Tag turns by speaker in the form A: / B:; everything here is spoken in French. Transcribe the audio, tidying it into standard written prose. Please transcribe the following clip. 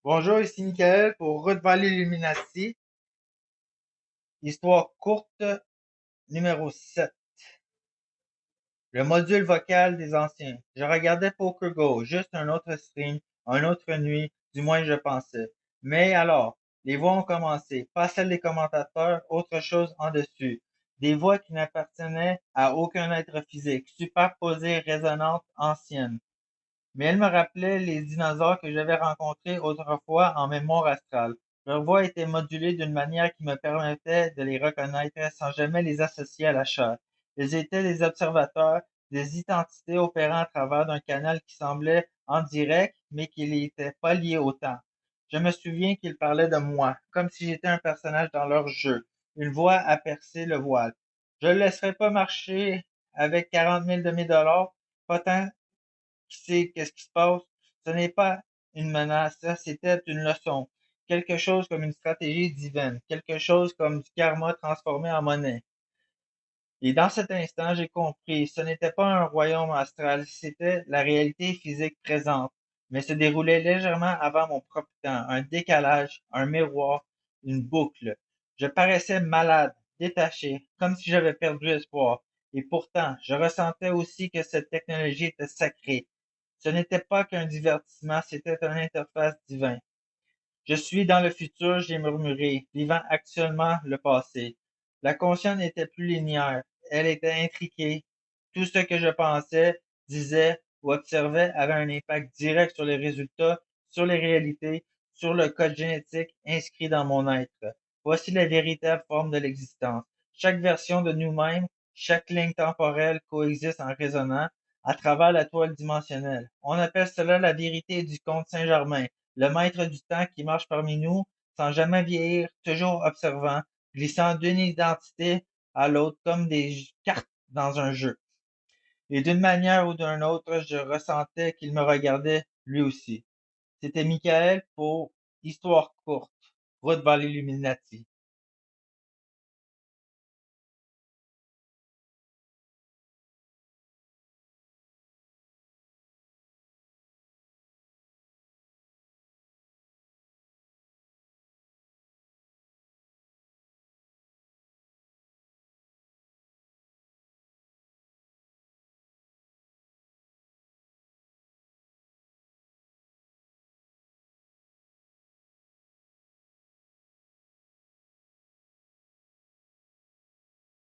A: Bonjour, ici Michael pour Route vers l'Illuminati, histoire courte numéro 7. Le module vocal des anciens. Je regardais Poker Go, juste un autre stream, une autre nuit, du moins je pensais. Mais alors, les voix ont commencé, pas celles des commentateurs, autre chose en dessus. Des voix qui n'appartenaient à aucun être physique, superposées, résonantes, anciennes. Mais elle me rappelait les dinosaures que j'avais rencontrés autrefois en mémoire astrale. Leur voix était modulée d'une manière qui me permettait de les reconnaître sans jamais les associer à la chair. Ils étaient des observateurs, des identités opérant à travers d'un canal qui semblait en direct, mais qui n'était pas lié au temps. Je me souviens qu'ils parlaient de moi, comme si j'étais un personnage dans leur jeu. Une voix a percé le voile. Je ne le laisserai pas marcher avec 40 000 de mes dollars, pas tant qui sait qu'est-ce qui se passe. Ce n'est pas une menace, ça, c'était une leçon. Quelque chose comme une stratégie divine, quelque chose comme du karma transformé en monnaie. Et dans cet instant, j'ai compris, ce n'était pas un royaume astral, c'était la réalité physique présente, mais se déroulait légèrement avant mon propre temps, un décalage, un miroir, une boucle. Je paraissais malade, détaché, comme si j'avais perdu espoir. Et pourtant, je ressentais aussi que cette technologie était sacrée. Ce n'était pas qu'un divertissement, c'était une interface divin. Je suis dans le futur, j'ai murmuré, vivant actuellement le passé. La conscience n'était plus linéaire, elle était intriquée. Tout ce que je pensais, disais ou observais avait un impact direct sur les résultats, sur les réalités, sur le code génétique inscrit dans mon être. Voici la véritable forme de l'existence. Chaque version de nous-mêmes, chaque ligne temporelle coexiste en résonnant à travers la toile dimensionnelle. On appelle cela la vérité du comte Saint-Germain, le maître du temps qui marche parmi nous sans jamais vieillir, toujours observant, glissant d'une identité à l'autre comme des cartes dans un jeu. Et d'une manière ou d'une autre, je ressentais qu'il me regardait lui aussi. C'était Michael pour Histoire courte, Route vers l'Illuminati.